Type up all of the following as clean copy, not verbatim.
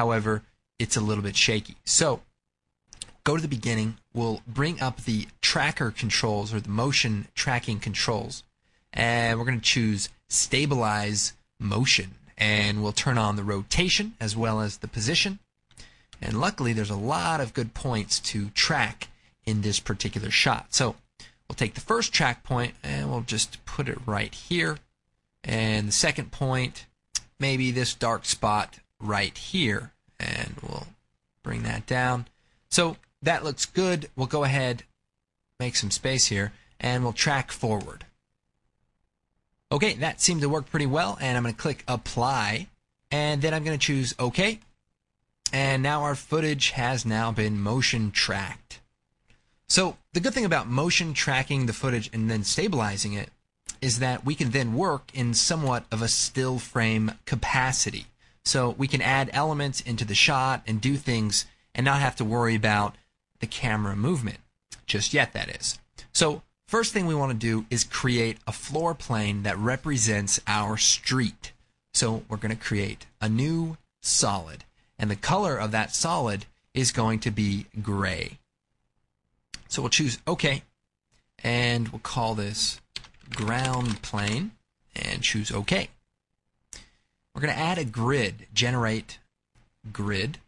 However, it's a little bit shaky. So go to the beginning. We'll bring up the tracker controls, or the motion tracking controls, and we're going to choose Stabilize Motion, and we'll turn on the rotation as well as the position. And luckily, there's a lot of good points to track in this particular shot. So we'll take the first track point and we'll just put it right here. And the second point, maybe this dark spot right here, and we'll bring that down. So that looks good. We'll go ahead, make some space here, and we'll track forward. Okay, that seemed to work pretty well, and I'm going to click Apply, and then I'm going to choose OK. And now our footage has now been motion tracked. So the good thing about motion tracking the footage and then stabilizing it is that we can then work in somewhat of a still frame capacity. So we can add elements into the shot and do things and not have to worry about the camera movement. Just yet, that is. So first thing we want to do is create a floor plane that represents our street. So we're going to create a new solid. And the color of that solid is going to be gray. So we'll choose OK. And we'll call this ground plane and choose OK. We're going to add a grid, generate grid,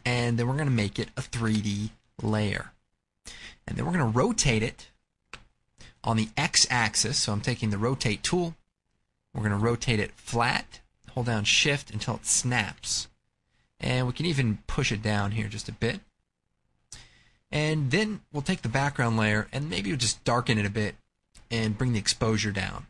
and then we're going to make it a 3D layer. And then we're going to rotate it on the x-axis. So I'm taking the rotate tool. We're going to rotate it flat, hold down shift until it snaps. And we can even push it down here just a bit. And then we'll take the background layer and maybe we'll just darken it a bit and bring the exposure down.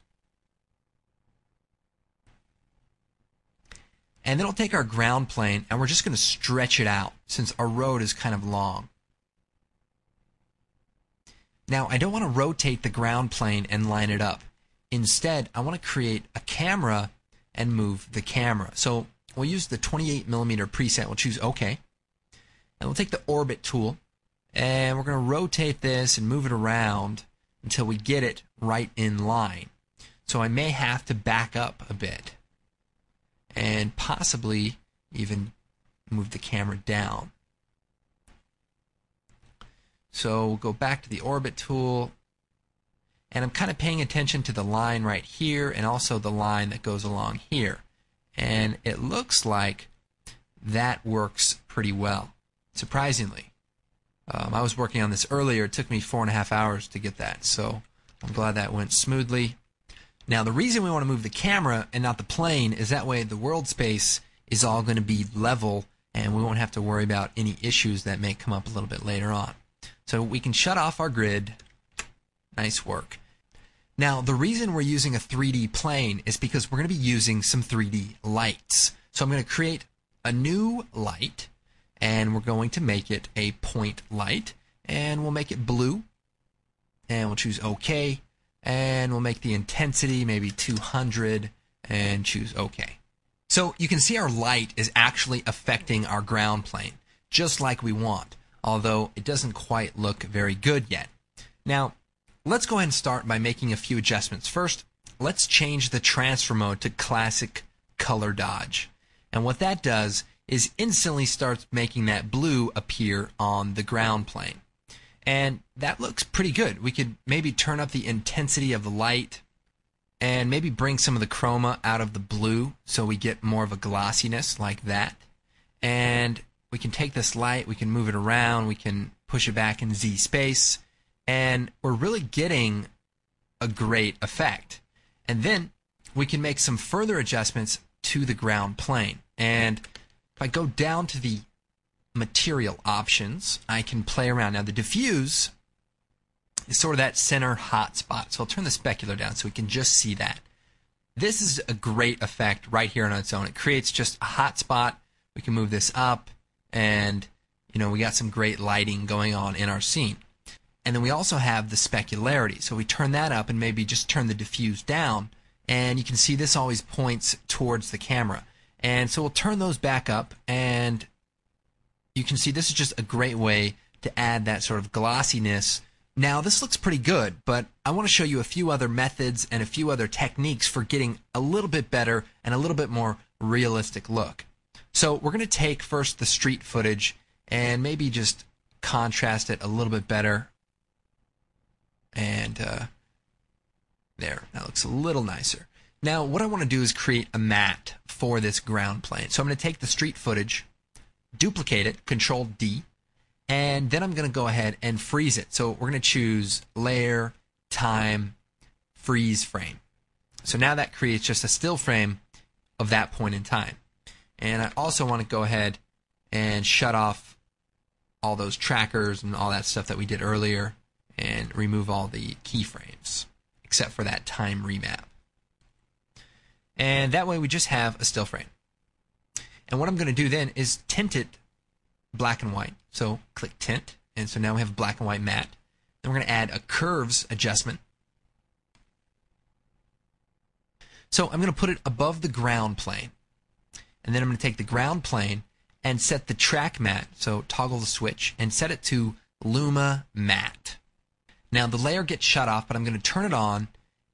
And then we'll take our ground plane and we're just going to stretch it out since our road is kind of long. Now, I don't want to rotate the ground plane and line it up. Instead, I want to create a camera and move the camera. So we'll use the 28mm preset. We'll choose OK. And we'll take the orbit tool and we're going to rotate this and move it around until we get it right in line. So I may have to back up a bit and possibly even move the camera down. So we'll go back to the orbit tool, and I'm kind of paying attention to the line right here and also the line that goes along here. And it looks like that works pretty well, surprisingly. I was working on this earlier. It took me 4.5 hours to get that, so I'm glad that went smoothly. Now, the reason we want to move the camera and not the plane is that way the world space is all going to be level and we won't have to worry about any issues that may come up a little bit later on. So we can shut off our grid. Nice work. Now, the reason we're using a 3D plane is because we're going to be using some 3D lights. So I'm going to create a new light, and we're going to make it a point light, and we'll make it blue, and we'll choose OK, and we'll make the intensity maybe 200, and choose OK. So you can see our light is actually affecting our ground plane, just like we want, although it doesn't quite look very good yet. Now, let's go ahead and start by making a few adjustments. First, let's change the transfer mode to classic color dodge. And what that does is instantly starts making that blue appear on the ground plane. And that looks pretty good. We could maybe turn up the intensity of the light and maybe bring some of the chroma out of the blue so we get more of a glossiness like that. And we can take this light, we can move it around, we can push it back in Z space, and we're really getting a great effect. And then we can make some further adjustments to the ground plane. And if I go down to the material options, I can play around. Now the diffuse is sort of that center hot spot. So I'll turn the specular down so we can just see that. This is a great effect right here on its own. It creates just a hot spot. We can move this up, and we got some great lighting going on in our scene. And then we also have the specularity. So we turn that up and maybe just turn the diffuse down, and you can see this always points towards the camera. And so we'll turn those back up, and you can see this is just a great way to add that sort of glossiness. Now, this looks pretty good, but I want to show you a few other methods and a few other techniques for getting a little bit better and a little bit more realistic look. So we're going to take first the street footage and maybe just contrast it a little bit better. And there, that looks a little nicer. Now what I want to do is create a matte for this ground plane. So I'm going to take the street footage, duplicate it, Control D, and then I'm going to go ahead and freeze it. So we're going to choose Layer, Time, Freeze Frame. So now that creates just a still frame of that point in time. And I also want to go ahead and shut off all those trackers and all that stuff that we did earlier and remove all the keyframes except for that time remap. And that way we just have a still frame. And what I'm going to do then is tint it black and white. So click Tint, and so now we have black and white matte. Then we're going to add a curves adjustment. So I'm going to put it above the ground plane. And then I'm going to take the ground plane and set the track matte, so toggle the switch, and set it to Luma Matte. Now the layer gets shut off, but I'm going to turn it on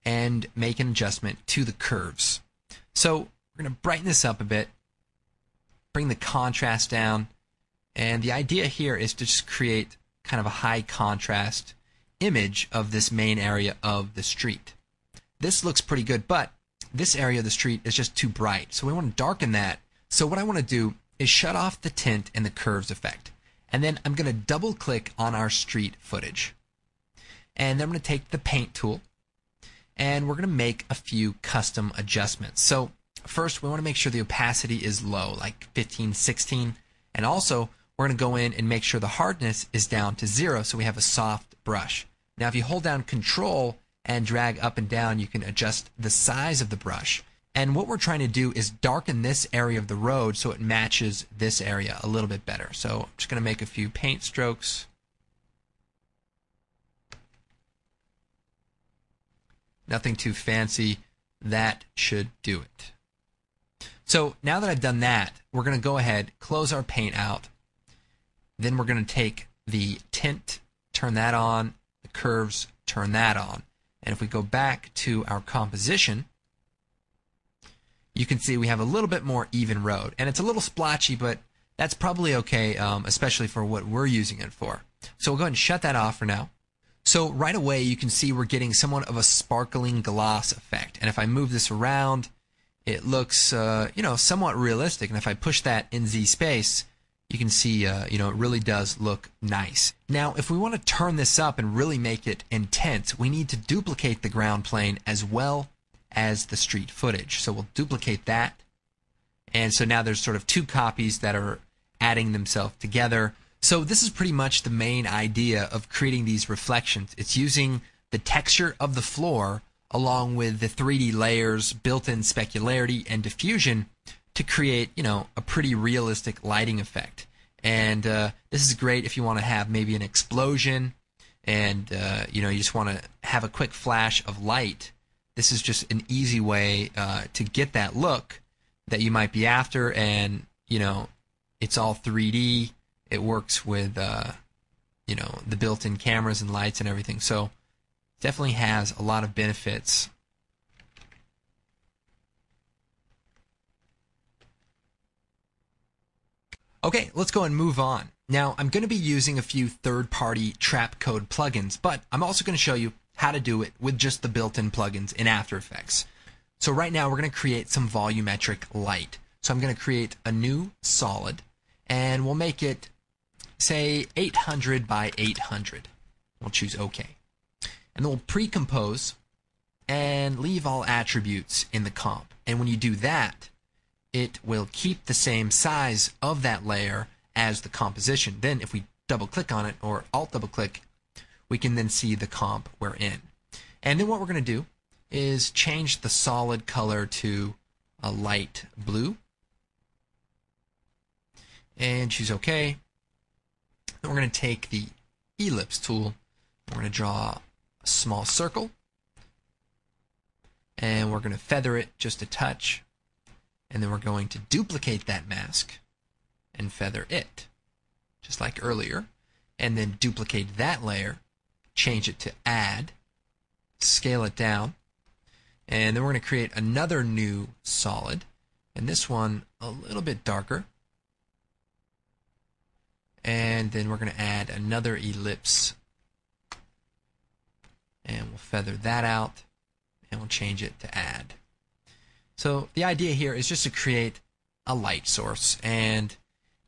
and make an adjustment to the curves. So we're going to brighten this up a bit, bring the contrast down, and the idea here is to just create kind of a high contrast image of this main area of the street. This looks pretty good, but this area of the street is just too bright, so we want to darken that. So what I want to do is shut off the tint and the curves effect, and then I'm going to double click on our street footage, and then I'm going to take the paint tool and we're going to make a few custom adjustments. So first we want to make sure the opacity is low, like 15, 16, and also we're going to go in and make sure the hardness is down to 0 so we have a soft brush. Now if you hold down Control and drag up and down, you can adjust the size of the brush. And what we're trying to do is darken this area of the road so it matches this area a little bit better. So I'm just going to make a few paint strokes. Nothing too fancy. That should do it. So now that I've done that, we're going to go ahead, close our paint out. Then we're going to take the tint, turn that on, the curves, turn that on. And if we go back to our composition, you can see we have a little bit more even road. And it's a little splotchy, but that's probably okay, especially for what we're using it for. So we'll go ahead and shut that off for now. So right away you can see we're getting somewhat of a sparkling gloss effect. And if I move this around, it looks somewhat realistic. And if I push that in Z space, you can see it really does look nice. Now if we want to turn this up and really make it intense, we need to duplicate the ground plane as well as the street footage. So we'll duplicate that. And so now there's sort of two copies that are adding themselves together. So this is pretty much the main idea of creating these reflections. It's using the texture of the floor along with the 3D layers, built-in specularity and diffusion to create, a pretty realistic lighting effect. And this is great if you want to have maybe an explosion and you just want to have a quick flash of light. This is just an easy way to get that look that you might be after, and it's all 3D. It works with the built-in cameras and lights and everything. So it definitely has a lot of benefits. Okay, let's go and move on. Now I'm going to be using a few third-party trap code plugins, but I'm also going to show you how to do it with just the built-in plugins in After Effects. So right now we're going to create some volumetric light. So I'm going to create a new solid, and we'll make it, say, 800 by 800. We'll choose OK. And then we'll pre-compose and leave all attributes in the comp. And when you do that, it will keep the same size of that layer as the composition. Then if we double-click on it, or Alt-double-click, we can then see the comp we're in. And then what we're going to do is change the solid color to a light blue. And choose OK. Then we're going to take the ellipse tool. We're going to draw a small circle. And we're going to feather it just a touch. And then we're going to duplicate that mask and feather it, just like earlier. And then duplicate that layer, change it to add, scale it down, and then we're going to create another new solid, and this one a little bit darker, And then we're going to add another ellipse. And we'll feather that out. And we'll change it to add. So the idea here is just to create a light source. And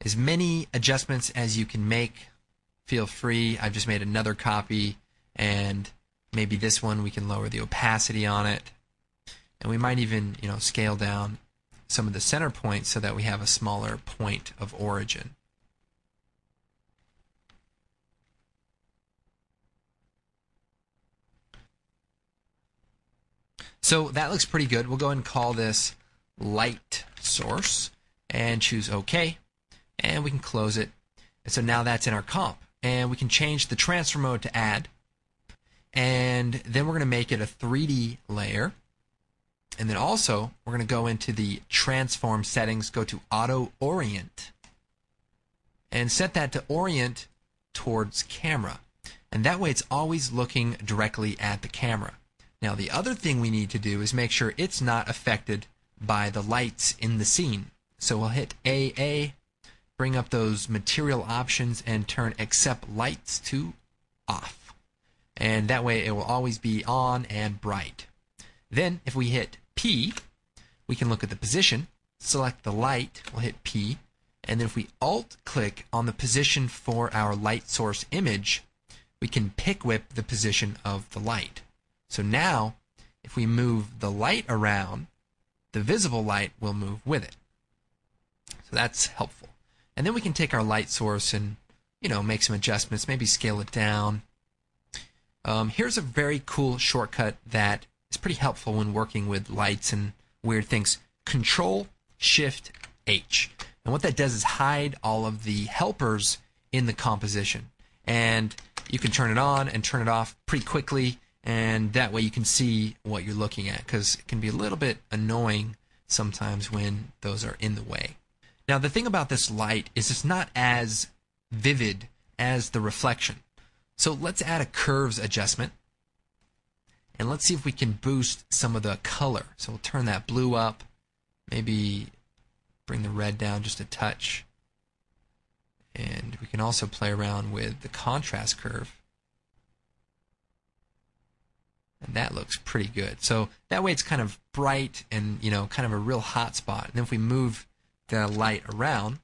as many adjustments as you can make, feel free. I've just made another copy. And maybe this one we can lower the opacity on it. And we might even, scale down some of the center points so that we have a smaller point of origin. So that looks pretty good. We'll go ahead and call this light source and choose OK. And we can close it. And so now that's in our comp. And we can change the transfer mode to add. And then we're going to make it a 3D layer. And then also, we're going to go into the transform settings, go to auto orient, and set that to orient towards camera. And that way it's always looking directly at the camera. Now the other thing we need to do is make sure it's not affected by the lights in the scene. So we'll hit AA, bring up those material options, and turn accept lights to off. And that way it will always be on and bright. Then if we hit P, we can look at the position, select the light, we'll hit P, and then if we alt-click on the position for our light source image, we can pick whip the position of the light. So now, if we move the light around, the visible light will move with it. So that's helpful. And then we can take our light source and, make some adjustments, maybe scale it down. Here's a very cool shortcut that is pretty helpful when working with lights and weird things. Control-Shift-H. And what that does is hide all of the helpers in the composition. And you can turn it on and turn it off pretty quickly, and that way you can see what you're looking at, because it can be a little bit annoying sometimes when those are in the way. Now the thing about this light is it's not as vivid as the reflection. So let's add a curves adjustment. And let's see if we can boost some of the color. So we'll turn that blue up, maybe bring the red down just a touch. And we can also play around with the contrast curve. And that looks pretty good. So that way it's kind of bright and, kind of a real hot spot. And then if we move the light around,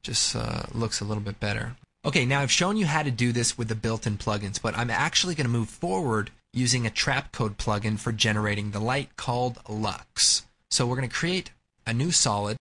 just looks a little bit better. Okay, now I've shown you how to do this with the built-in plugins, but I'm actually going to move forward using a Trapcode plugin for generating the light called Lux. So we're going to create a new solid.